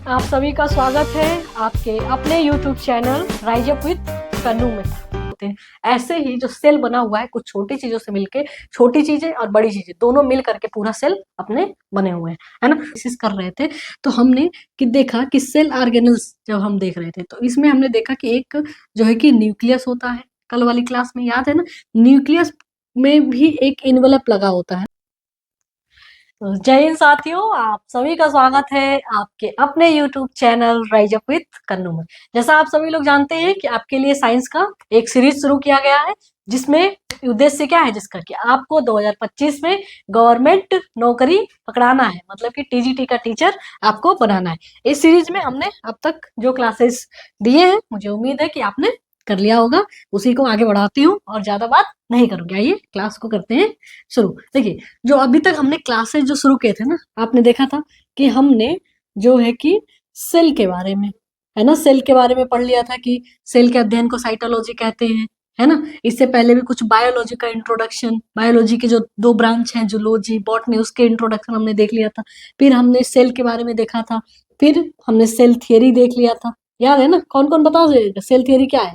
आप सभी का स्वागत है आपके अपने YouTube channel rise up with Kannu में। होते हैं ऐसे ही जो सेल बना हुआ है कुछ छोटी चीजों से मिलके, छोटी चीजें और बड़ी चीजें दोनों मिल करके पूरा सेल अपने बने हुए हैं, है ना। कोशिश कर रहे थे तो हमने कि देखा कि सेल ऑर्गेनल्स जब हम देख रहे थे तो इसमें हमने देखा कि एक जो है कि न्यूक्लियस होता है। कल वाली क्लास में याद है ना, न्यूक्लियस में भी एक इन्वेलप लगा होता है। तो जय हिंद साथियों, आप सभी का स्वागत है आपके अपने YouTube channel rise up with Kannu में। जैसा आप सभी लोग जानते हैं कि आपके लिए साइंस का एक सीरीज शुरू किया गया है जिसमें उद्देश्य क्या है, जिसका कि आपको 2025 में गवर्नमेंट नौकरी पकड़ाना है, मतलब कि टीजीटी का टीचर आपको बनाना है। इस सीरीज में हमने अब तक जो क्लासेस दिए हैं मुझे उम्मीद है कि आपने कर लिया होगा, उसी को आगे बढ़ाती हूँ और ज्यादा बात नहीं करूंगी। आइए क्लास को करते हैं शुरू। देखिए, जो अभी तक हमने क्लासेस जो शुरू किए थे ना, आपने देखा था कि हमने जो है कि सेल के बारे में, है ना, सेल के बारे में पढ़ लिया था कि सेल के अध्ययन को साइटोलॉजी कहते हैं, है ना। इससे पहले भी कुछ बायोलॉजी का इंट्रोडक्शन, बायोलॉजी के जो दो ब्रांच हैं जूलॉजी बॉटनी, उसके इंट्रोडक्शन हमने देख लिया था। फिर हमने सेल के बारे में देखा था, फिर हमने सेल थियरी देख लिया था। याद है ना, कौन कौन बताओ सेल थियरी क्या है।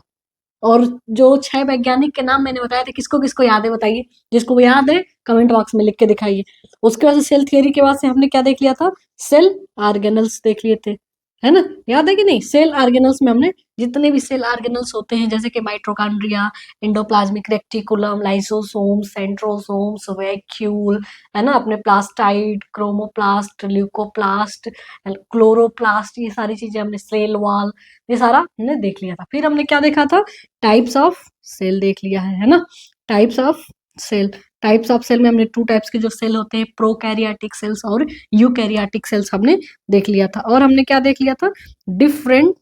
और जो 6 वैज्ञानिक के नाम मैंने बताया था, किसको किसको याद है बताइए। जिसको याद है कमेंट बॉक्स में लिख के दिखाइए। उसके बाद से सेल थियरी के बाद से हमने क्या देख लिया था, सेल ऑर्गेनल्स देख लिए थे, है ना। याद है कि नहीं, सेल ऑर्गेनल्स में हमने जितने भी सेल ऑर्गेनल्स होते हैं जैसे कि mitochondria, endoplasmic reticulum, lysosome, centrosomes, vacuole, है ना, अपने प्लास्टाइड, क्रोमोप्लास्ट, ल्यूकोप्लास्ट, क्लोरोप्लास्ट, ये सारी चीजें हमने, सेल वॉल, ये सारा हमने देख लिया था। फिर हमने क्या देखा था, टाइप्स ऑफ सेल देख लिया है ना। Types of cell, types of cell में हमने 2 टाइप्स के जो सेल होते हैं, प्रोकैरियोटिक सेल्स और यूकैरियोटिक सेल्स हमने देख लिया था। और हमने क्या देख लिया था, डिफरेंट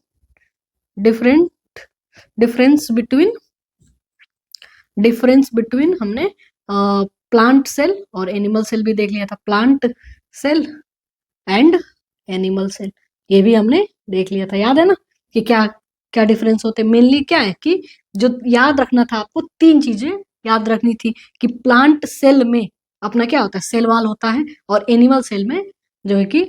डिफरेंट डिफरेंस बिटवीन हमने प्लांट सेल और एनिमल सेल भी देख लिया था। Plant cell and animal cell ये भी हमने देख लिया था। याद है ना कि क्या क्या डिफरेंस होते हैं। मेनली क्या है कि जो याद रखना था आपको, 3 चीजें याद रखनी थी कि प्लांट सेल में अपना क्या होता है, सेल वॉल होता है, और एनिमल सेल में जो है कि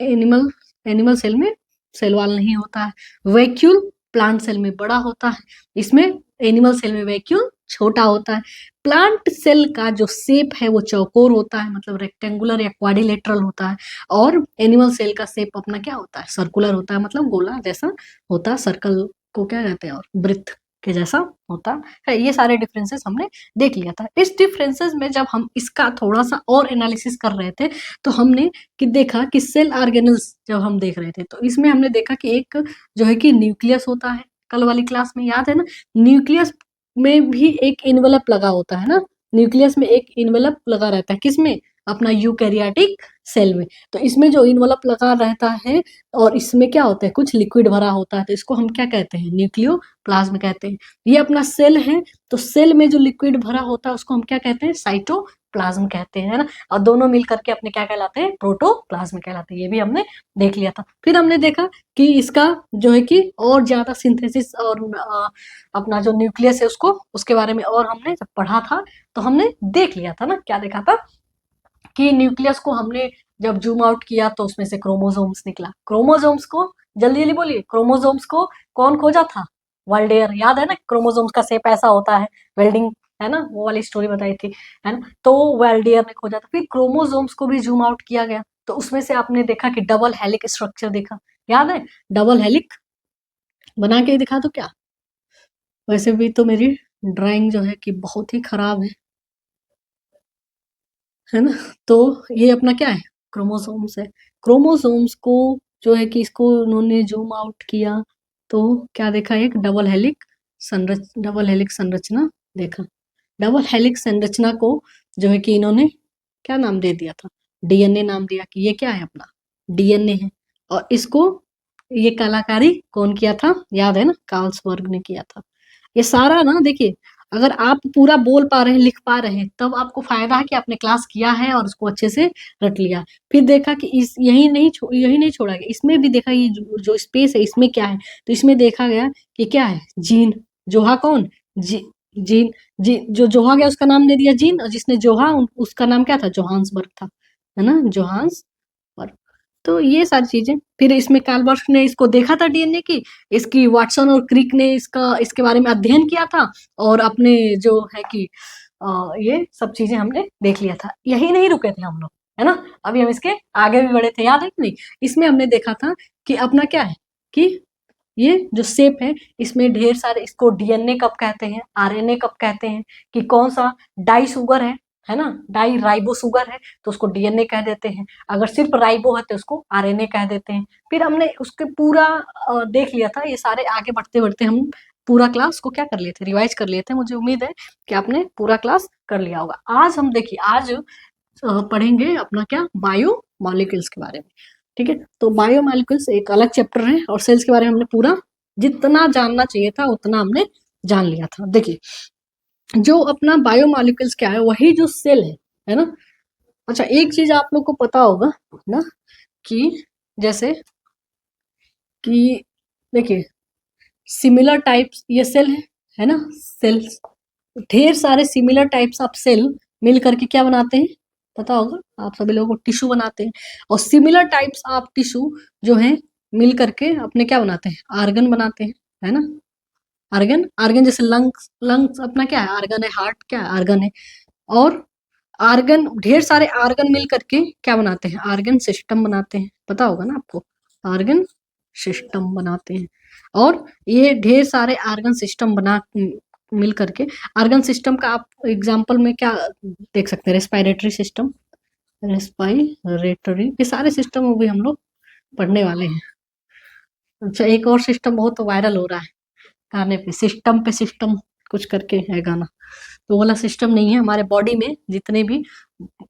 एनिमल एनिमल सेल में सेल वॉल नहीं होता है। वैक्यूल प्लांट सेल में बड़ा होता है, इसमें एनिमल सेल में वैक्यूल छोटा होता है। प्लांट सेल का जो शेप है वो चौकोर होता है, मतलब रेक्टेंगुलर या क्वाड्रिलेटरल होता है। और एनिमल सेल का शेप अपना क्या होता है, सर्कुलर होता है, मतलब गोला जैसा होता है। सर्कल को क्या कहते हैं, और वृत्त के जैसा होता है। ये सारे डिफरेंसेस हमने देख लिया था। इस डिफरेंसेस में जब हम इसका थोड़ा सा और एनालिसिस कर रहे थे तो हमने कि देखा कि सेल ऑर्गेनल्स जब हम देख रहे थे तो इसमें हमने देखा कि एक जो है कि न्यूक्लियस होता है। कल वाली क्लास में याद है ना, न्यूक्लियस में भी एक इन्वेलप लगा होता है ना। न्यूक्लियस में एक इन्वेलप लगा रहता है, किसमें, अपना यूकैरियोटिक सेल में। तो इसमें जो इन्वेलप लगा रहता है और इसमें क्या होता है, कुछ लिक्विड भरा होता है, तो इसको हम क्या कहते हैं, न्यूक्लियोप्लाज्म कहते हैं। ये अपना सेल है, तो सेल में जो लिक्विड भरा होता है उसको हम क्या कहते हैं, साइटोप्लाज्म कहते हैं, है ना। और दोनों मिल करके अपने क्या कहलाते हैं, प्रोटोप्लाज्म कहलाते हैं। ये भी हमने देख लिया था। फिर हमने देखा कि इसका जो है कि और ज्यादा सिंथेसिस और अपना जो न्यूक्लियस है उसको, उसके बारे में और हमने जब पढ़ा था तो हमने देख लिया था ना। क्या देखा था कि न्यूक्लियस को हमने जब जूम आउट किया तो उसमें से क्रोमोसोम्स निकला। क्रोमोसोम्स को जल्दी जल्दी बोलिए, क्रोमोसोम्स को कौन खोजा था, वाल्डेयर। याद है ना, क्रोमोसोम्स का शेप ऐसा होता है, वेल्डिंग, है ना, वो वाली स्टोरी बताई थी, है ना। तो वाल्डेयर ने खोजा था। फिर क्रोमोसोम्स को भी जूम आउट किया गया तो उसमें से आपने देखा कि डबल हेलिक स्ट्रक्चर देखा। याद है, डबल हेलिक बना के दिखा दो क्या। वैसे भी तो मेरी ड्राइंग जो है कि बहुत ही खराब है ना। तो ये अपना क्या है, क्रोमोसोम्स है। क्रोमोसोम्स को जो है कि इसको उन्होंने जूम आउट किया तो क्या देखा, एक डबल हेलिक्स संरचना देखा। डबल हेलिक्स संरचना को जो है कि इन्होंने क्या नाम दे दिया था, डीएनए नाम दिया कि ये क्या है, अपना डीएनए है। और इसको ये कलाकारी कौन किया था, याद है ना, कार्लसबर्ग ने किया था। ये सारा ना देखिए, अगर आप पूरा बोल पा रहे हैं, लिख पा रहे हैं, तब आपको फायदा है कि आपने क्लास किया है और उसको अच्छे से रट लिया। फिर देखा कि इस यही नहीं छोड़ा गया, इसमें भी देखा ये जो स्पेस है इसमें क्या है। तो इसमें देखा गया कि क्या है, जीन। जोहा कौन, जी, जीन, जी जो जोहा गया उसका नाम दे दिया जीन, और जिसने जोहा उसका नाम क्या था, जोहान्सबर्ग था, है ना, जोहान्सबर्ग। तो ये सारी चीजें, फिर इसमें कार्लबर्ग ने इसको देखा था डीएनए की, इसकी वाटसन और क्रिक ने इसके बारे में अध्ययन किया था, और अपने जो है कि ये सब चीजें हमने देख लिया था। यही नहीं रुके थे हम लोग, है ना, अभी हम इसके आगे भी बढ़े थे, याद है कि नहीं। इसमें हमने देखा था कि अपना क्या है कि ये जो शेप है, इसमें ढेर सारे, इसको डीएनए कब कहते हैं, आरएनए कब कहते हैं, कि कौन सा डाई शुगर है ना, डाई राइबो शुगर है तो उसको डीएनए कह देते हैं, अगर सिर्फ राइबो है तो उसको आरएनए कह देते हैं। फिर हमने उसके पूरा देख लिया था ये सारे, आगे बढ़ते बढ़ते हम पूरा क्लास को क्या कर लिए थे, रिवाइज कर लिए थे। मुझे उम्मीद है कि आपने पूरा क्लास कर लिया होगा। आज हम देखिए, आज पढ़ेंगे अपना क्या, बायो मॉलिक्यूल्स के बारे में, ठीक है। तो बायो मॉलिक्यूल्स एक अलग चैप्टर है, और सेल्स के बारे में हमने पूरा जितना जानना चाहिए था उतना हमने जान लिया था। देखिए, जो अपना बायो मॉलिक्यूल्स क्या है, वही जो सेल है ना। अच्छा, एक चीज आप लोग को पता होगा ना, कि जैसे कि देखिए, सिमिलर टाइप्स ये सेल है ना, सेल्स, ढेर सारे सिमिलर टाइप्स ऑफ सेल मिल करके क्या बनाते हैं, पता होगा आप सभी लोगों को, टिश्यू बनाते हैं। और सिमिलर टाइप्स ऑफ टिश्यू जो है मिल करके अपने क्या बनाते हैं, आर्गन बनाते हैं, है ना। आर्गन, आर्गन जैसे लंग्स, लंग्स अपना क्या है, आर्गन है, हार्ट क्या है, आर्गन है। और आर्गन, ढेर सारे आर्गन मिल करके क्या बनाते हैं, आर्गन सिस्टम बनाते हैं, पता होगा ना आपको, आर्गन सिस्टम बनाते हैं। और ये ढेर सारे आर्गन सिस्टम बना मिल करके, आर्गन सिस्टम का आप एग्जांपल में क्या देख सकते हैं, रेस्पिरेटरी सिस्टम, रेस्पिरेटरी, ये सारे सिस्टम भी हम लोग पढ़ने वाले हैं। अच्छा, एक और सिस्टम बहुत वायरल हो रहा है गाने पे सिस्टम कुछ करके है गाना, तो वो वाला सिस्टम नहीं है। हमारे बॉडी में जितने भी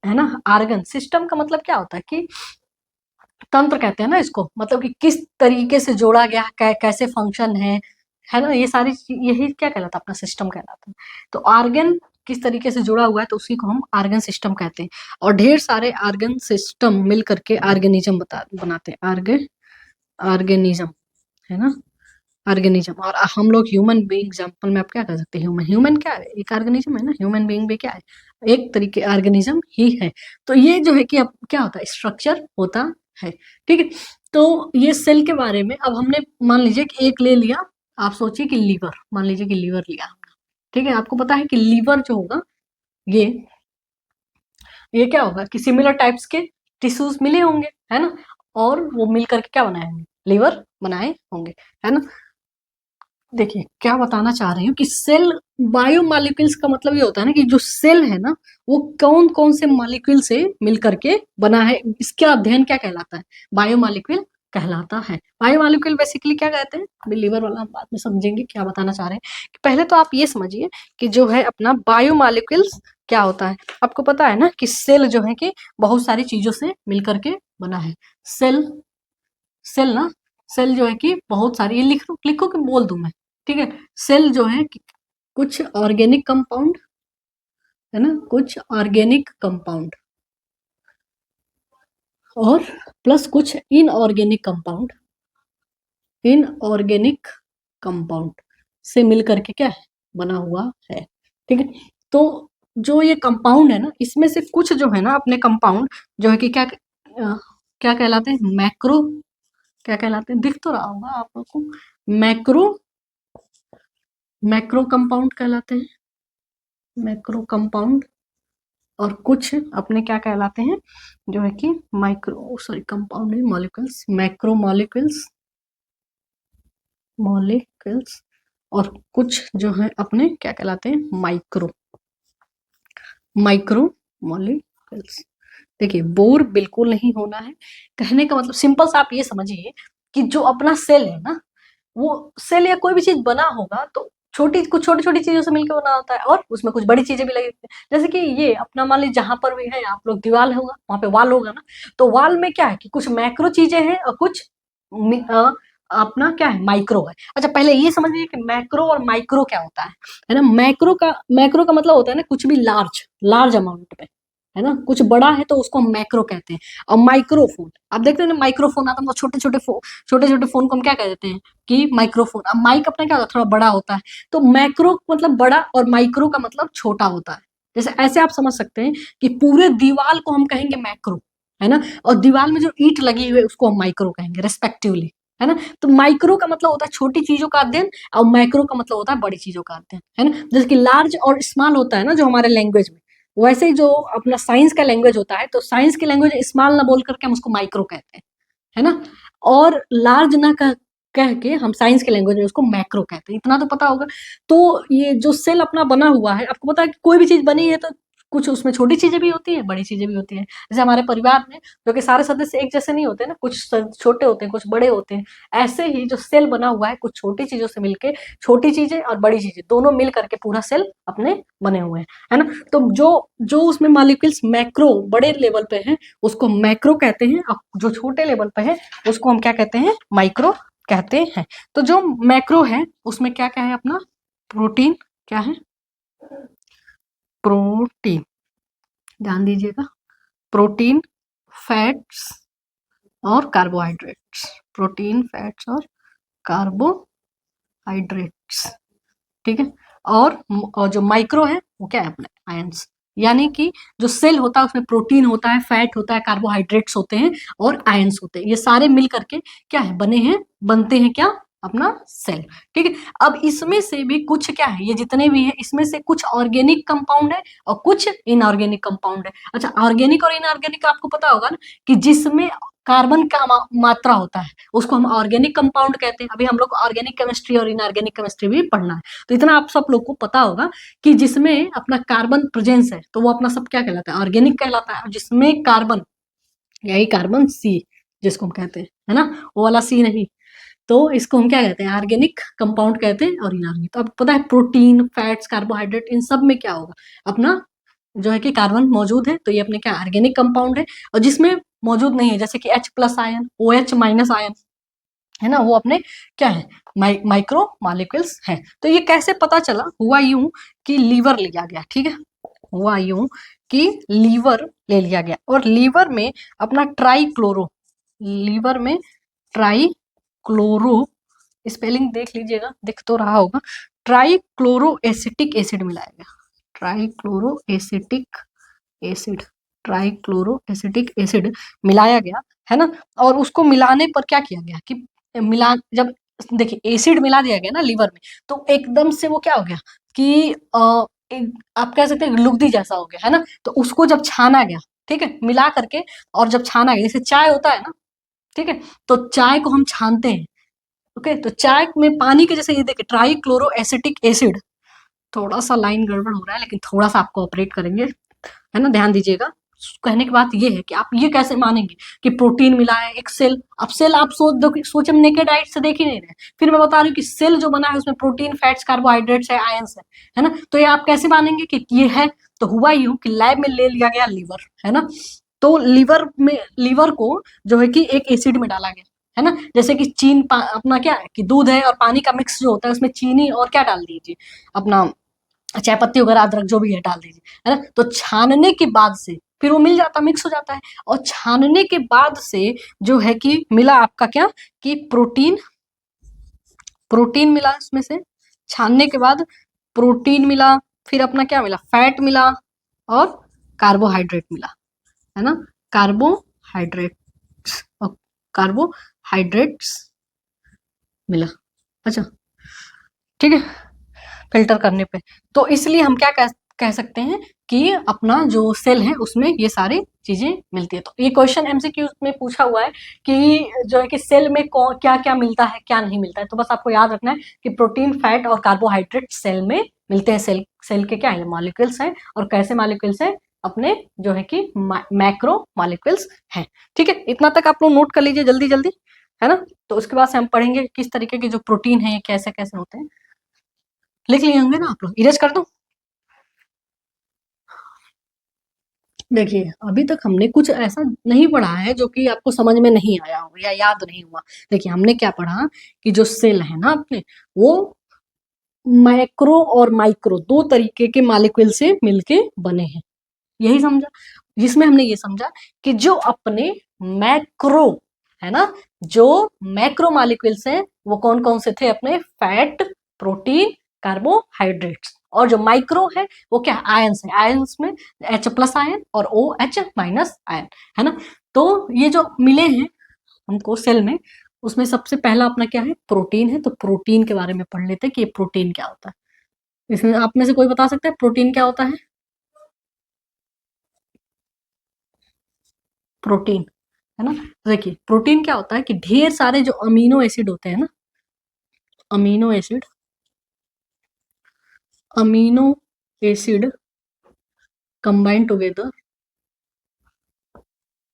है ना आर्गन, सिस्टम का मतलब क्या होता है कि तंत्र कहते हैं ना इसको, मतलब कि किस तरीके से जोड़ा गया, कैसे फंक्शन है ना, ये सारी यही क्या कहलाता है, अपना सिस्टम कहलाता है। तो आर्गन किस तरीके से जुड़ा हुआ है, तो उसी को हम आर्गन सिस्टम कहते हैं। और ढेर सारे आर्गन सिस्टम मिल करके ऑर्गेनिज्म बनाते हैं, ऑर्गेनिज्म, है ना, ऑर्गेनिज्म। और हम लोग ह्यूमन बीइंग एग्जांपल में आप क्या कर सकते हैं, ह्यूमन क्या है, एक ऑर्गेनिज्म है ना, ह्यूमन बीइंग भी क्या है, एक तरीके ऑर्गेनिज्म ही है। तो ये जो है कि अब क्या होता है, स्ट्रक्चर होता है, ठीक है। तो ये सेल के बारे में अब हमने मान लीजिए कि एक ले लिया, आप सोचिए कि लीवर, मान लीजिए कि लीवर लिया हमने, ठीक है। आपको पता है कि लीवर जो होगा, ये ये क्या होगा कि सिमिलर टाइप्स के टिश्यूज मिले होंगे, है ना, और वो मिल करके क्या बनाए होंगे, लीवर बनाए होंगे, है ना। देखिए, क्या बताना चाह रही हूँ कि सेल, बायो मॉलिक्यूल्स का मतलब ये होता है ना कि जो सेल है ना, वो कौन कौन से मॉलिक्यूल से मिल करके बना है, इसका अध्ययन क्या कहलाता है, बायो मॉलिक्यूल कहलाता है। बायो मॉलिक्यूल बेसिकली क्या कहते हैं, अभी लीवर वाला हम बाद में समझेंगे क्या बताना चाह रहे हैं। कि पहले तो आप ये समझिए कि जो है अपना बायो मॉलिक्यूल्स क्या होता है। आपको पता है ना कि सेल जो है कि बहुत सारी चीजों से मिल करके बना है। सेल, सेल ना, सेल जो है कि बहुत सारी, ये लिखो लिखो कि बोल दूं मैं, ठीक है। सेल जो है कि कुछ ऑर्गेनिक कंपाउंड, है ना, कुछ ऑर्गेनिक कंपाउंड, और प्लस कुछ इनऑर्गेनिक कंपाउंड, इनऑर्गेनिक कंपाउंड से मिल करके क्या है, बना हुआ है, ठीक है। तो जो ये कंपाउंड है ना, इसमें से कुछ जो है ना अपने कंपाउंड जो है कि क्या क्या कहलाते हैं, मैक्रो, क्या कहलाते हैं, दिख तो रहा होगा आप लोग को, मैक्रो, मैक्रो कंपाउंड कहलाते हैं, मैक्रो कंपाउंड। और कुछ अपने क्या कहलाते हैं, जो है कि माइक्रो, सॉरी कंपाउंड नहीं, मॉलिक्यूल्स, मैक्रो मॉलिक्यूल्स, मॉलिक्यूल्स। और कुछ जो है अपने क्या कहलाते हैं, माइक्रो, माइक्रो मॉलिक्यूल्स। देखिए, बोर बिल्कुल नहीं होना है, कहने का मतलब सिंपल सा आप ये समझिए कि जो अपना सेल है ना, वो सेल या कोई भी चीज बना होगा तो छोटी, कुछ छोटी छोटी चीजों से मिलकर बना होता है, और उसमें कुछ बड़ी चीजें भी लगी होती है। जैसे कि ये अपना मान लीजिए जहां पर भी है आप लोग, दीवार होगा वहां पे वाल होगा ना, तो वाल में क्या है कि कुछ मैक्रो चीजें हैं और कुछ अपना क्या है, माइक्रो है। अच्छा, पहले ये समझिए कि मैक्रो और माइक्रो क्या होता है ना। मैक्रो का मतलब होता है ना कुछ भी लार्ज, लार्ज अमाउंट में, है ना, कुछ बड़ा है तो उसको हम मैक्रो कहते हैं। और माइक्रोफोन, आप देखते हैं ना, माइक्रोफोन आता है मतलब छोटे छोटे फोन को हम क्या कह देते हैं कि माइक्रोफोन। अब माइक अपना क्या होता है, थोड़ा बड़ा होता है, तो मैक्रो मतलब बड़ा और माइक्रो का मतलब छोटा होता है। जैसे ऐसे आप समझ सकते हैं कि पूरे दीवार को हम कहेंगे मैक्रो, है ना। और दीवार में जो ईंट लगी हुई है उसको हम माइक्रो कहेंगे रेस्पेक्टिवली, है ना। तो माइक्रो का मतलब होता है छोटी चीजों का अध्ययन और मैक्रो का मतलब होता है बड़ी चीजों का अध्ययन, है ना। जैसे कि लार्ज और स्मॉल होता है ना जो हमारे लैंग्वेज में, वैसे ही जो अपना साइंस का लैंग्वेज होता है, तो साइंस की लैंग्वेज स्मॉल ना बोल करके हम उसको माइक्रो कहते हैं, है ना। और लार्ज ना कह के हम साइंस के लैंग्वेज में उसको मैक्रो कहते हैं, इतना तो पता होगा। तो ये जो सेल अपना बना हुआ है, आपको पता है कि कोई भी चीज बनी है तो कुछ उसमें छोटी चीजें भी होती है, बड़ी चीजें भी होती है। जैसे हमारे परिवार में जो कि सारे सदस्य एक जैसे नहीं होते ना, कुछ छोटे होते हैं, कुछ बड़े होते हैं। ऐसे ही जो सेल बना हुआ है कुछ छोटी चीजों से मिलके, छोटी चीजें और बड़ी चीजें दोनों मिल करके पूरा सेल अपने बने हुए हैं, है ना। तो जो जो उसमें मॉलिक्यूल्स मैक्रो बड़े लेवल पे हैं उसको मैक्रो कहते हैं, और जो छोटे लेवल पे है उसको हम क्या कहते हैं, माइक्रो कहते हैं। तो जो मैक्रो है उसमें क्या क्या है अपना, प्रोटीन, क्या है, प्रोटीन, ध्यान दीजिएगा, प्रोटीन, फैट्स और कार्बोहाइड्रेट्स, प्रोटीन, फैट्स और कार्बोहाइड्रेट्स, ठीक है। और जो माइक्रो है वो क्या है अपने आयंस, यानी कि जो सेल होता है उसमें प्रोटीन होता है, फैट होता है, कार्बोहाइड्रेट्स होते हैं और आयंस होते हैं, ये सारे मिल करके क्या है बने हैं, बनते हैं क्या, अपना सेल, ठीक है। अब इसमें से भी कुछ क्या है, ये जितने भी हैं इसमें से कुछ ऑर्गेनिक कंपाउंड है और कुछ इनऑर्गेनिक कंपाउंड है। अच्छा, ऑर्गेनिक और इनऑर्गेनिक आपको पता होगा ना कि जिसमें कार्बन का मात्रा होता है उसको हम ऑर्गेनिक कंपाउंड कहते हैं। अभी हम लोग ऑर्गेनिक केमिस्ट्री और इनऑर्गेनिक केमिस्ट्री भी पढ़ना है, तो इतना आप सब लोग को पता होगा कि जिसमें अपना कार्बन प्रेजेंस है तो वो अपना सब क्या कहलाता है, ऑर्गेनिक कहलाता है। और जिसमें कार्बन, यही कार्बन सी जिसको हम कहते हैं, है ना, वो वाला सी नहीं, तो इसको हम क्या कहते हैं, ऑर्गेनिक कंपाउंड कहते हैं और इनऑर्गेनिक। तो अब पता है प्रोटीन, फैट्स, कार्बोहाइड्रेट इन सब में क्या होगा, अपना जो है कि कार्बन मौजूद है तो ये अपने क्या ऑर्गेनिक कंपाउंड है। और जिसमें मौजूद नहीं है जैसे कि H plus ion, OH minus ion, है ना, वो अपने क्या है, माइक्रो मॉलिक्यूल्स हैं। तो ये कैसे पता चला, हुआ यूं कि लीवर लिया गया, ठीक है, हुआ यूं कि लीवर ले लिया गया और लीवर में अपना ट्राइक्लोरो, लीवर में ट्राइक्लोरो, स्पेलिंग देख लीजिएगा, दिख तो रहा होगा, ट्राइक्लोरो एसिटिक एसिड मिलाया गया, trichloro acetic acid, trichloro acetic acid मिलाया गया, है ना। और उसको मिलाने पर क्या किया गया कि मिला, जब देखिए एसिड मिला दिया गया ना लीवर में, तो एकदम से वो क्या हो गया कि आप कह सकते हैं लुगदी जैसा हो गया, है ना। तो उसको जब छाना गया, ठीक है, मिला करके, और जब छाना गया, जैसे चाय होता है ना, ठीक है, तो चाय को हम छानते हैं, ओके, तो चाय में पानी के जैसे ये देखिए ट्राइक्लोरो एसिटिक एसिड, थोड़ा सा लाइन गड़बड़ हो रहा है लेकिन थोड़ा सा आपको ऑपरेट करेंगे, है ना, ध्यान दीजिएगा। कहने की बात ये है कि आप ये कैसे मानेंगे कि प्रोटीन मिला है एक सेल, अब सेल आप सोच दो, सोचे नेकेड आइट से देख ही नहीं रहे, फिर मैं बता रही हूँ कि सेल जो बना है उसमें प्रोटीन, फैट्स, कार्बोहाइड्रेट्स है, आयंस है ना। तो ये आप कैसे मानेंगे कि ये है, तो हुआ यूं कि लैब में ले लिया गया लीवर, है ना, तो लीवर को जो है कि एक एसिड में डाला गया, है ना, जैसे कि अपना क्या है कि दूध है और पानी का मिक्स जो होता है उसमें चीनी और क्या डाल दीजिए, अपना चाय पत्ती वगैरह अदरक जो भी है डाल दीजिए, है ना। तो छानने के बाद से फिर वो मिल जाता, मिक्स हो जाता है, और छानने के बाद से जो है कि मिला आपका क्या, कि प्रोटीन, प्रोटीन मिला इसमें से, छानने के बाद प्रोटीन मिला, फिर अपना क्या मिला, फैट मिला और कार्बोहाइड्रेट मिला, है ना, कार्बोहाइड्रेट्स और कार्बोहाइड्रेट्स मिला। अच्छा, ठीक है, फिल्टर करने पे, तो इसलिए हम क्या कह सकते हैं कि अपना जो सेल है उसमें ये सारी चीजें मिलती है। तो ये क्वेश्चन एमसीक्यू में पूछा हुआ है कि जो है कि सेल में क्या क्या मिलता है, क्या नहीं मिलता है। तो बस आपको याद रखना है कि प्रोटीन, फैट और कार्बोहाइड्रेट सेल में मिलते हैं। सेल के क्या है, मॉलिक्यूल्स हैं, और कैसे मॉलिक्यूल्स हैं, अपने जो है कि मैक्रो मॉलिक्यूल्स हैं, ठीक है। इतना तक आप लोग नोट कर लीजिए जल्दी जल्दी, है ना। तो उसके बाद से हम पढ़ेंगे किस तरीके के जो प्रोटीन है ये कैसे कैसे होते हैं, लिख लिए होंगे ना आप लोग, इरेज कर दूं। देखिए अभी तक हमने कुछ ऐसा नहीं पढ़ा है जो कि आपको समझ में नहीं आया हो या याद नहीं हुआ। देखिए हमने क्या पढ़ा कि जो सेल है ना अपने, वो मैक्रो और माइक्रो दो तरीके के मॉलिक्यूल से मिलके बने हैं, यही समझा। जिसमें हमने ये समझा कि जो अपने मैक्रो, है ना, जो मैक्रो मॉलिक्यूल्स हैं वो कौन कौन से थे, अपने फैट, प्रोटीन, कार्बोहाइड्रेट्स। और जो माइक्रो है वो क्या, आयंस है, आयंस में H प्लस आयन और OH माइनस आयन, है ना। तो ये जो मिले हैं हमको सेल में, उसमें सबसे पहला अपना क्या है, प्रोटीन है। तो प्रोटीन के बारे में पढ़ लेते हैं कि ये प्रोटीन क्या होता है। इसमें आप में से कोई बता सकता है प्रोटीन क्या होता है? प्रोटीन, है ना। देखिए प्रोटीन क्या होता है कि ढेर सारे जो अमीनो एसिड होते हैं ना, amino acid, amino acid combine together,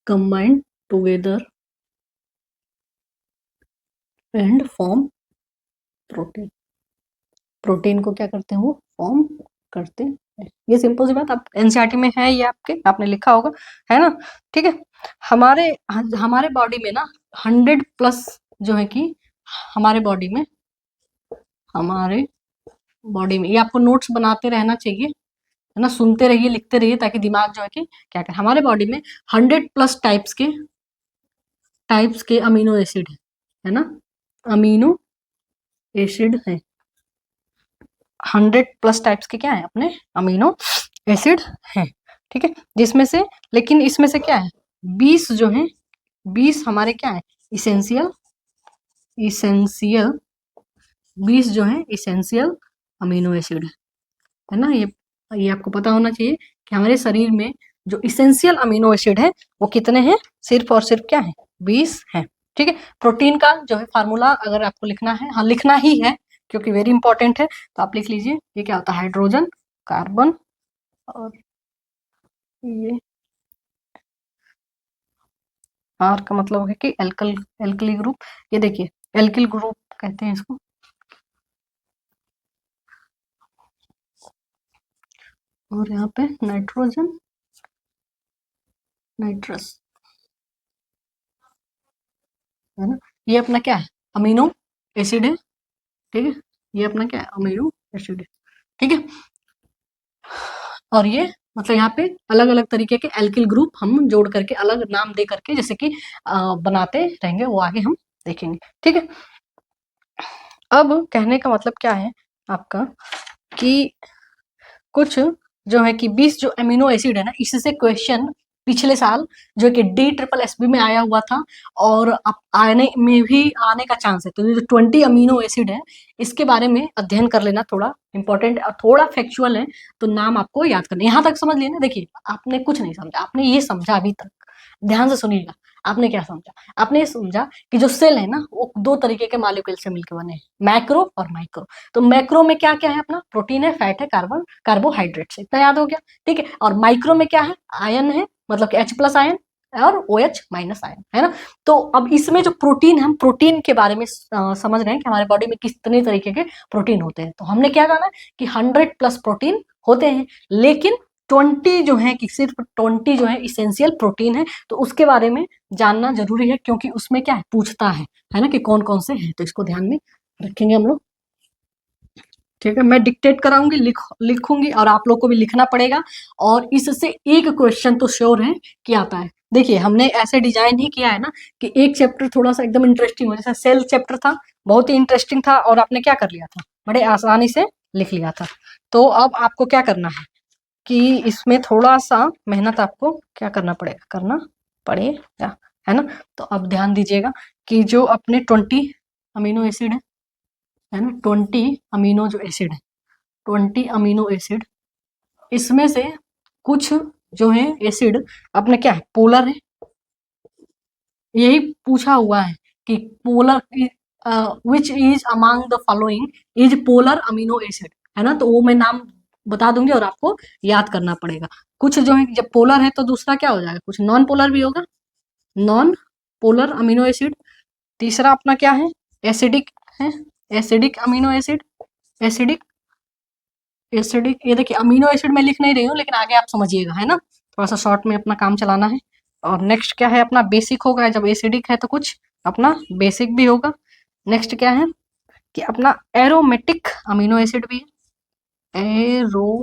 combine together and form protein. Protein को क्या करते हैं, वो फॉर्म करते हैं। ये सिंपल सी बात, आप एनसीईआरटी में है, ये आपके आपने लिखा होगा, है ना। ठीक है। हमारे हमारे बॉडी में ना 100+ जो है कि हमारे बॉडी में, हमारे बॉडी में, ये आपको नोट्स बनाते रहना चाहिए, है ना, सुनते रहिए, लिखते रहिए, ताकि दिमाग जो है कि क्या करे। हमारे बॉडी में 100+ टाइप्स के अमीनो एसिड है ना, अमीनो एसिड है। 100+ टाइप्स के क्या है अपने अमीनो एसिड हैं, ठीक है। जिसमें से, लेकिन इसमें से क्या है, 20 जो है, 20 हमारे क्या है, इसेंशियल, इसेंशियल 20 जो है इसेंशियल अमीनो एसिड है ना। ये आपको पता होना चाहिए कि हमारे शरीर में जो इसेंशियल अमीनो एसिड है वो कितने हैं, सिर्फ और सिर्फ क्या है, 20 हैं, ठीक है। प्रोटीन का जो है फार्मूला अगर आपको लिखना है, हाँ लिखना ही है क्योंकि वेरी इंपॉर्टेंट है, तो आप लिख लीजिए। ये क्या होता है, हाइड्रोजन, कार्बन, और ये आर का मतलब है कि एल्कली ग्रुप। ये देखिए एल्किल ग्रुप कहते हैं इसको, और यहाँ पे नाइट्रोजन, नाइट्रस, है ना। ये अपना क्या है, अमीनो एसिड है, ठीक है। ये अपना क्या है, अमीनो एसिड है, ठीक है। और ये मतलब यहाँ पे अलग अलग तरीके के एल्किल ग्रुप हम जोड़ करके अलग नाम दे करके जैसे कि बनाते रहेंगे, वो आगे हम देखेंगे, ठीक है। अब कहने का मतलब क्या है आपका कि कुछ जो है कि 20 जो अमीनो एसिड है ना, इससे क्वेश्चन पिछले साल जो कि DSSB में आया हुआ था, और अब आने में भी आने का चांस है। तो ये जो 20 अमीनो एसिड है, इसके बारे में अध्ययन कर लेना, थोड़ा इंपॉर्टेंट और थोड़ा फैक्चुअल है, तो नाम आपको याद करना। यहाँ तक समझ लेना। देखिए आपने कुछ नहीं समझा, आपने ये समझा अभी तक, ध्यान से सुनिएगा। आपने क्या समझा, आपने ये समझा कि जो सेल है ना वो 2 तरीके के मॉलिक्यूल से मिलकर बने हैं, मैक्रो और माइक्रो। तो मैक्रो में क्या क्या है अपना, प्रोटीन है, फैट है, कार्बोहाइड्रेट से, इतना याद हो गया, ठीक है। और माइक्रो में क्या है, आयन है, मतलब कि H+ आयन और OH- आयन, है ना। तो अब इसमें जो प्रोटीन, हम प्रोटीन के बारे में समझ रहे हैं कि हमारे बॉडी में कितने तरीके के प्रोटीन होते हैं। तो हमने क्या जाना कि 100+ प्रोटीन होते हैं, लेकिन 20 जो है कि सिर्फ 20 जो है इसेंशियल प्रोटीन है। तो उसके बारे में जानना जरूरी है, क्योंकि उसमें क्या है, पूछता है ना, कि कौन कौन से हैं। तो इसको ध्यान में रखेंगे हम लोग, ठीक है। मैं डिक्टेट कराऊंगी, लिखूंगी, और आप लोग को भी लिखना पड़ेगा, और इससे एक क्वेश्चन तो श्योर है कि आता है। देखिए हमने ऐसे डिजाइन ही किया है ना कि एक चैप्टर थोड़ा सा एकदम इंटरेस्टिंग हो, जैसे सेल चैप्टर था, बहुत ही इंटरेस्टिंग था, और आपने क्या कर लिया था, बड़े आसानी से लिख लिया था। तो अब आपको क्या करना है कि इसमें थोड़ा सा मेहनत आपको क्या करना पड़ेगा, करना पड़ेगा, है ना। तो अब ध्यान दीजिएगा कि जो अपने 20 अमीनो एसिड है ना, 20 अमीनो जो एसिड है, 20 अमीनो एसिड, इसमें से कुछ जो है एसिड अपने क्या है, पोलर है। यही पूछा हुआ है कि polar, which is among the following is polar amino acid, है ना। तो वो मैं नाम बता दूंगी और आपको याद करना पड़ेगा। कुछ जो है जब पोलर है तो दूसरा क्या हो जाएगा, कुछ नॉन पोलर भी होगा, नॉन पोलर अमीनो एसिड। तीसरा अपना क्या है, एसिडिक है, acidic amino acid, acidic, acidic. ये देखिए अमीनो एसिड मैं लिख नहीं रही हूँ, लेकिन आगे आप समझिएगा, है ना, थोड़ा सा शॉर्ट में अपना काम चलाना है। और नेक्स्ट क्या है अपना, बेसिक होगा। जब एसिडिक है तो कुछ अपना बेसिक भी होगा। नेक्स्ट क्या है कि अपना एरोमेटिक अमीनो एसिड भी है, aromatic,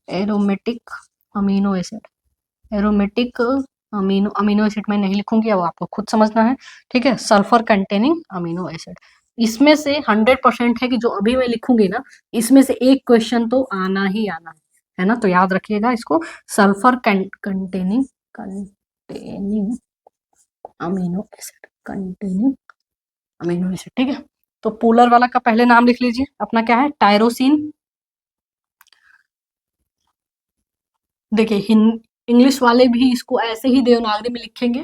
aromatic amino acid, aromatic amino acid मैं नहीं लिखूंगी, अब आपको खुद समझना है, ठीक है। सल्फर कंटेनिंग अमीनो एसिड, इसमें से 100% है कि जो अभी मैं लिखूंगी ना, इसमें से एक क्वेश्चन तो आना ही आना है ना। तो याद रखिएगा इसको, sulphur containing containing amino acid, containing amino acid. ठीक है, तो पोलर वाला का पहले नाम लिख लीजिए, अपना क्या है, टायरोसिन। देखिए इंग्लिश वाले भी इसको ऐसे ही देवनागरी में लिखेंगे।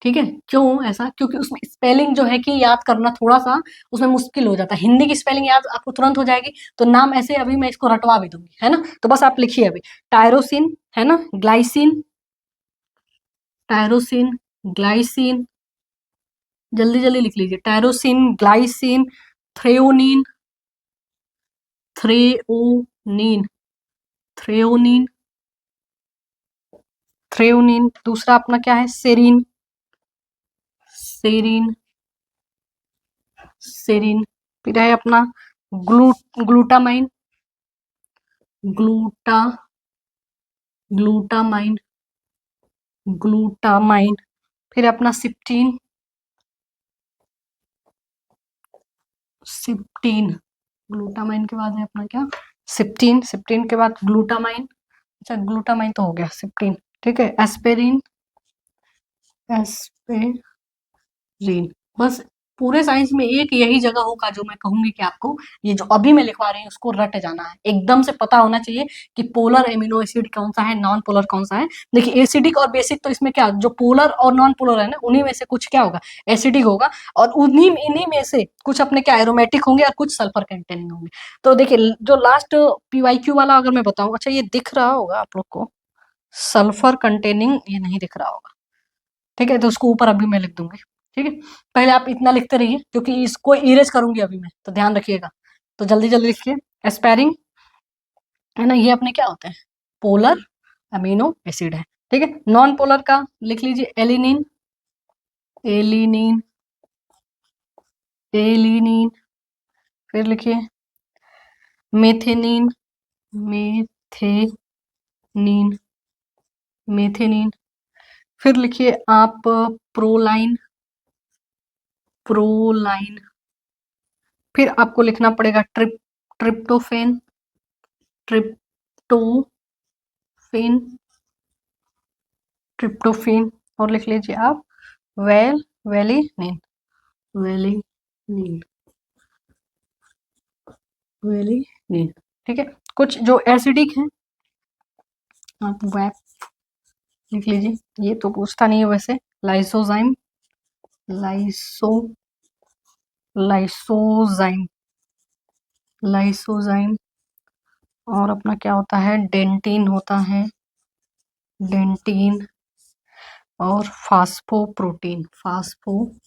ठीक है, क्यों ऐसा, क्योंकि उसमें स्पेलिंग जो है कि याद करना थोड़ा सा उसमें मुश्किल हो जाता है। हिंदी की स्पेलिंग याद आपको तुरंत हो जाएगी, तो नाम ऐसे अभी मैं इसको रटवा भी दूंगी, है ना। तो बस आप लिखिए अभी, टायरोसिन है ना, ग्लाइसिन, टायरोसिन, ग्लाइसिन, जल्दी जल्दी लिख लीजिए, tyrosine, glycine, threonine, threonine, threonine, threonine. दूसरा अपना क्या है, सेरिन, सेरिन, सेरिन। फिर है अपना ग्लूटामाइन, ग्लूटा ग्लूटामाइन, ग्लूटामाइन। फिर अपना सिप्टीन, सिप्टीन, ग्लूटामाइन के बाद है अपना क्या, सिप्टीन, सिप्टीन के बाद ग्लूटामाइन। अच्छा ग्लूटामाइन तो हो गया, सिप्टीन। ठीक है, एस्पेरिन, एस्पेरिन। बस पूरे साइंस में एक यही जगह होगा जो मैं कहूंगी कि आपको ये जो अभी मैं लिखवा रही हूँ उसको रट जाना है, एकदम से पता होना चाहिए कि पोलर एमिनो एसिड कौन सा है, नॉन पोलर कौन सा है। देखिए एसिडिक और बेसिक, तो इसमें क्या, जो पोलर और नॉन पोलर है ना, उन्हीं में से कुछ क्या होगा, एसिडिक होगा, और इन्हीं में से कुछ अपने क्या एरोमेटिक होंगे और कुछ सल्फर कंटेनिंग होंगे। तो देखिए जो लास्ट पीवाईक्यू वाला अगर मैं बताऊं, अच्छा ये दिख रहा होगा आप लोग को, सल्फर कंटेनिंग, ये नहीं दिख रहा होगा। ठीक है, तो उसको ऊपर अभी मैं लिख दूंगी। ठीक है, पहले आप इतना लिखते रहिए क्योंकि इसको इरेज करूंगी अभी मैं, तो ध्यान रखिएगा। तो जल्दी जल्दी लिखिए, एस्पायरिंग है ना, ये अपने क्या होते हैं, पोलर अमीनो एसिड है। ठीक है, नॉन पोलर का लिख लीजिए, एलिनिन, एलिनिन, एलिनिन। फिर लिखिए मेथेनिन, मेथेनिन, मेथेनिन। फिर लिखिए आप प्रोलाइन, प्रोलाइन। फिर आपको लिखना पड़ेगा ट्रिप्टोफेन, ट्रिप्टोफेन, ट्रिप्टोफेन। और लिख लीजिए आप वेलिनिन, वेलिनिन, वेलिनिन। ठीक है, कुछ जो एसिडिक है आप वैप लिख लीजिए, ये तो पूछता नहीं है वैसे, लाइसोजाइम, लाइसो लाइसोजाइम, लाइसोजाइम। और अपना क्या होता है, डेंटिन होता है, डेंटिन। और फास्फोप्रोटीन, फास्फोप्रोटीन,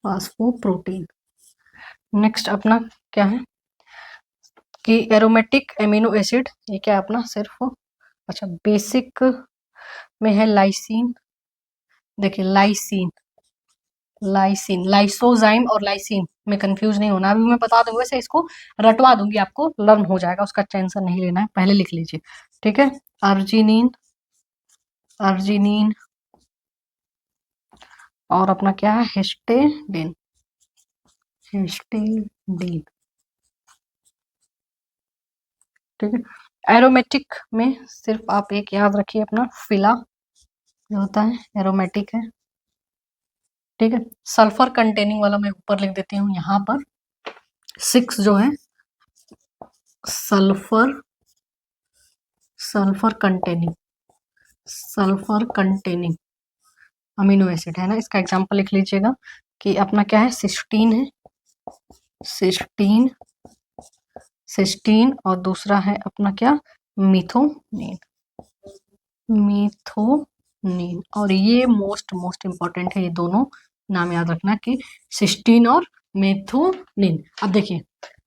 फास्फोप्रोटीन। नेक्स्ट अपना क्या है कि एरोमेटिक एमिनो एसिड, ये क्या है अपना सिर्फ, अच्छा बेसिक में है लाइसिन। देखिए लाइसिन, लाइसिन, लाइसोजाइम और लाइसिन में कंफ्यूज नहीं होना, अभी मैं बता दूंगी, वैसे इसको रटवा दूंगी, आपको लर्न हो जाएगा, उसका टेंशन नहीं लेना है, पहले लिख लीजिए। ठीक है, अर्जिनिन, अर्जिनिन। और अपना क्या है, हिस्टेडिन, हिस्टेडिन। ठीक है, एरोमेटिक में सिर्फ आप एक याद रखिए, अपना फिला जो होता है एरोमेटिक है। ठीक है, सल्फर कंटेनिंग वाला मैं ऊपर लिख देती हूँ यहाँ पर, 6 जो है sulphur, sulphur containing, sulphur containing amino acid है ना। इसका एग्जांपल लिख लीजिएगा कि अपना क्या है, सिस्टीन है, सिस्टीन, सिस्टीन। और दूसरा है अपना क्या, मिथोनिन, मिथोनिन। और ये मोस्ट मोस्ट इंपॉर्टेंट है, ये दोनों नाम याद रखना कि सिस्टीन और मेथोनिन। अब देखिए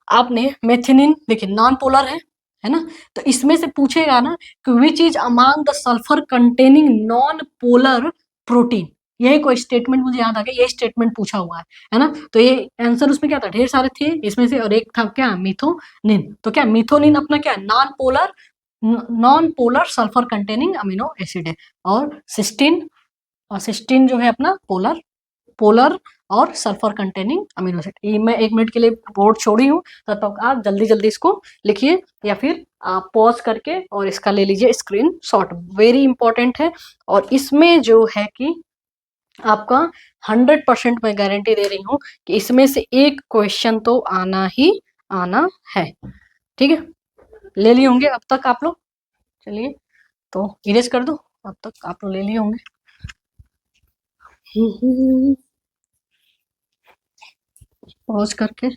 आपने मेथिनिन, देखिए नॉन पोलर है ना, तो इसमें से पूछेगा ना कि which is among the sulphur containing non polar protein, यही कोई स्टेटमेंट मुझे याद आ गया, ये स्टेटमेंट पूछा हुआ है ना। तो ये आंसर उसमें क्या था, ढेर सारे थे इसमें से, और एक था क्या, मिथोनिन। तो क्या मिथोनिन अपना क्या, non polar sulphur containing amino acid है। और सिस्टीन, और सिस्टीन जो है अपना पोलर, पोलर और सल्फर कंटेनिंग अमीनो एसिड। ये मैं 1 मिनट के लिए बोर्ड छोड़ी हूँ, तब तक आप जल्दी जल्दी इसको लिखिए या फिर आप पॉज करके और इसका ले लीजिए स्क्रीन शॉट, वेरी इंपॉर्टेंट है। और इसमें जो है कि आपका 100% मैं गारंटी दे रही हूँ कि इसमें से एक क्वेश्चन तो आना ही आना है। ठीक है, ले लिए होंगे अब तक आप लोग। चलिए तो इरेज कर दो, अब तक आप लोग ले लिए होंगे। पॉज करके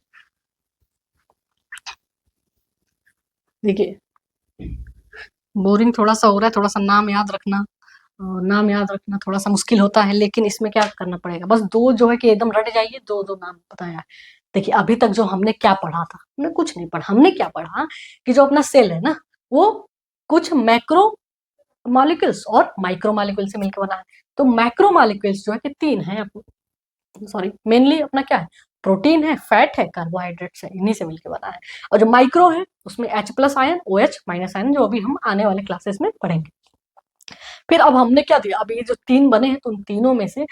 देखिए, बोरिंग थोड़ा सा हो रहा है, थोड़ा सा नाम याद रखना, नाम याद रखना थोड़ा सा मुश्किल होता है, लेकिन इसमें क्या करना पड़ेगा, बस दो जो है कि एकदम रट जाइए, दो दो नाम बताया है। देखिए अभी तक जो हमने क्या पढ़ा था, हमने कुछ नहीं पढ़ा। हमने क्या पढ़ा कि जो अपना सेल है ना, वो कुछ मैक्रो मॉलिक्यूल्स और माइक्रो मॉलिक्यूल से मिलकर बना है। तो मैक्रो मॉलिक्यूल्स जो है कि 3 है, सॉरी मेनली अपना क्या है, प्रोटीन है, फैट है, कार्बोहाइड्रेट्स है, इन्हीं से मिलकर बना है। और जो माइक्रो है उसमें H+ आयन, OH- आयन, जो अभी हम आने वाले क्लासेस में पढ़ेंगे। फिर अब हमने क्या दिया, अब ये जो 3 बने हैं तो उन तीनों में से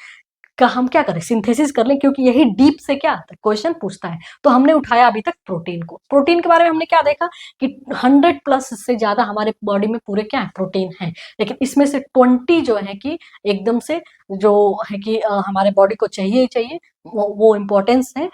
का हम क्या करें, सिंथेसिस कर लें, क्योंकि यही डीप से क्या आता है, क्वेश्चन पूछता है। तो हमने उठाया अभी तक प्रोटीन को। प्रोटीन के बारे में हमने क्या देखा कि 100+ से ज्यादा हमारे बॉडी में पूरे क्या है, प्रोटीन है। लेकिन इसमें से 20 जो है कि एकदम से जो है कि हमारे बॉडी को चाहिए ही चाहिए, वो इम्पोर्टेंस है,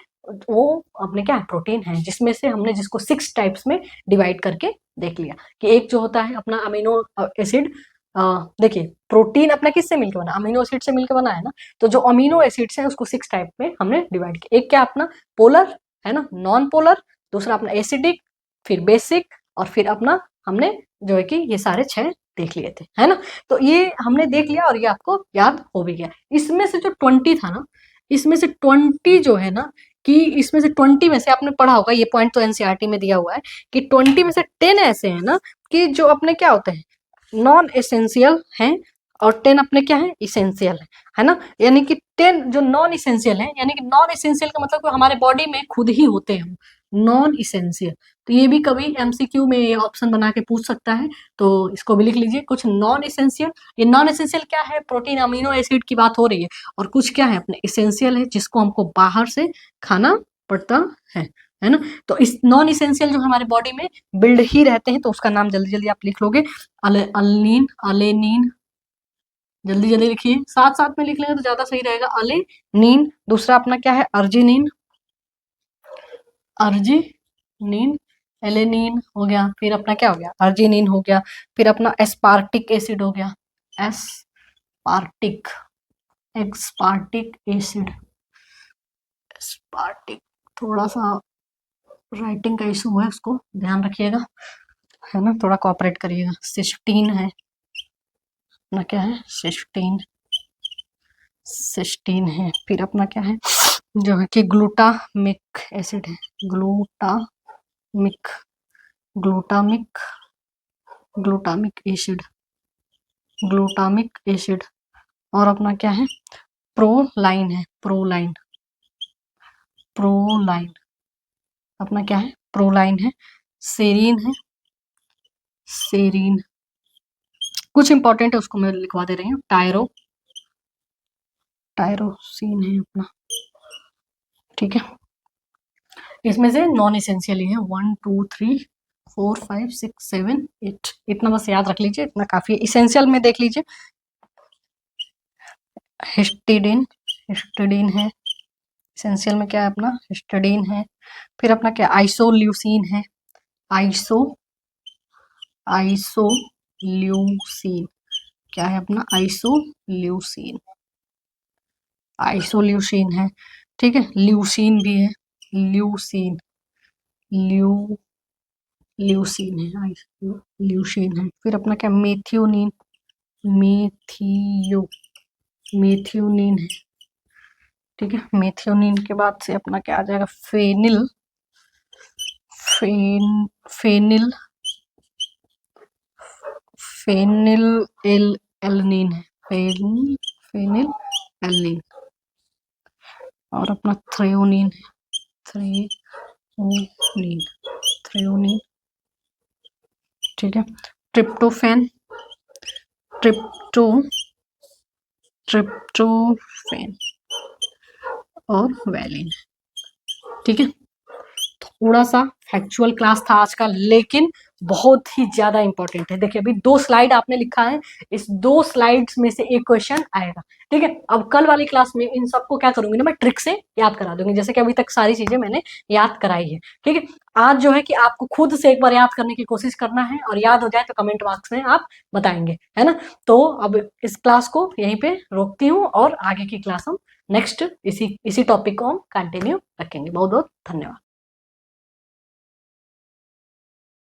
वो अपने क्या है, प्रोटीन है, जिसमें से हमने जिसको 6 टाइप्स में डिवाइड करके देख लिया कि एक जो होता है अपना अमीनो एसिड। देखिए प्रोटीन अपना किससे मिलकर बना, अमीनो एसिड से मिलकर बना है ना। तो जो अमीनो एसिड्स हैं उसको 6 टाइप में हमने डिवाइड किया। एक क्या अपना पोलर है ना, नॉन पोलर, दूसरा अपना एसिडिक, फिर बेसिक, और फिर अपना हमने जो है कि ये सारे 6 देख लिए थे, है ना। तो ये हमने देख लिया और ये आपको याद हो भी गया। इसमें से जो 20 था ना, इसमें से 20 जो है ना, कि इसमें से 20 में से आपने पढ़ा होगा, ये पॉइंट तो एनसीईआरटी में दिया हुआ है कि 20 में से 10 ऐसे हैं ना कि जो अपने क्या होते हैं, नॉन एसेंशियल हैं, और 10 अपने क्या है, इसेंशियल है ना। यानी कि 10 जो नॉन इसेंशियल है, यानी कि नॉन इसेंशियल का मतलब हमारे बॉडी में खुद ही होते हैं नॉन इसेंशियल। तो ये भी कभी एमसीक्यू में ऑप्शन बना के पूछ सकता है, तो इसको भी लिख लीजिए कुछ नॉन इसेंशियल। ये नॉन इसेंशियल क्या है, प्रोटीन अमीनो एसिड की बात हो रही है, और कुछ क्या है अपने इसेंशियल है, जिसको हमको बाहर से खाना पड़ता है ना। तो इस नॉन इसेंशियल जो हमारे बॉडी में बिल्ड ही रहते हैं, तो उसका नाम जल्दी जल्दी आप लिख लोगे, अलेनिन, अलेनिन, जल्दी जल्दी लिखिए, साथ साथ में लिख लेंगे तो ज्यादा सही रहेगा। अलेनिन, दूसरा अपना क्या है, अर्जिनिन, अर्जिनिन, एलेनिन हो गया, फिर अपना क्या हो गया, अर्जिनिन हो गया, फिर अपना एस्पार्टिक एसिड हो गया, एस्पार्टिक, एक्सपार्टिक एसिड, एस्पार्टिक, थोड़ा सा राइटिंग का इशू है, उसको ध्यान रखिएगा, है ना, थोड़ा कोऑपरेट करिएगा। सिस्टीन है अपना, क्या है, सिस्टीन, सिस्टीन है। फिर अपना क्या है, जो है कि ग्लूटामिक एसिड है, glutamic, glutamic, glutamic acid, glutamic acid. और अपना क्या है, प्रोलाइन है, प्रोलाइन, प्रोलाइन, अपना क्या है, प्रोलाइन है। सेरीन है, सेरीन, कुछ इंपॉर्टेंट है उसको मैं लिखवा दे रही हूँ, टायरो, टायरोसिन है अपना, ठीक है। इसमें से नॉन एसेंशियल ही है, 1 2 3 4 5 6 7 8, इतना बस याद रख लीजिए, इतना काफी है। इसेंशियल में देख लीजिए, हिस्टिडीन, हिस्टिडीन है, इसेंशियल में क्या है अपना, हिस्टिडीन है। फिर अपना क्या, आइसोल्यूसिन है, आइसो, आइसोल्यूसिन, क्या है अपना, आइसोल्यूसिन, आइसोल्यूसिन है, ठीक है। ल्यूसिन भी है, ल्यूसिन, ल्यू, ल्यूसिन है, ल्यूसिन है। फिर अपना क्या, मेथियोनिन, मेथियो, मेथियोनिन है, ठीक है। मेथियोनिन के बाद से अपना क्या आ जाएगा, फेनिल, फेनिल, फेनिल एलनिन है, फेनिल एलनिन। और अपना थ्रेओनिन है, थ्रेओनिन, थ्रेओनिन, ठीक है। ट्रिप्टोफैन, ट्रिप्टो, ट्रिप्टोफैन, और वैलिन। ठीक है, थोड़ा सा फैक्चुअल क्लास था आज का, लेकिन बहुत ही ज्यादा इंपॉर्टेंट है। देखिए अभी 2 स्लाइड आपने लिखा है, इस 2 स्लाइड्स में से एक क्वेश्चन आएगा। ठीक है, अब कल वाली क्लास में इन सबको क्या करूंगी ना, मैं ट्रिक से याद करा दूंगी, जैसे कि अभी तक सारी चीजें मैंने याद कराई है। ठीक है, आज जो है कि आपको खुद से एक बार याद करने की कोशिश करना है, और याद हो जाए तो कमेंट बॉक्स में आप बताएंगे, है ना। तो अब इस क्लास को यहीं पे रोकती हूँ, और आगे की क्लास हम नेक्स्ट इसी टॉपिक को हम कंटिन्यू रखेंगे। बहुत बहुत धन्यवाद।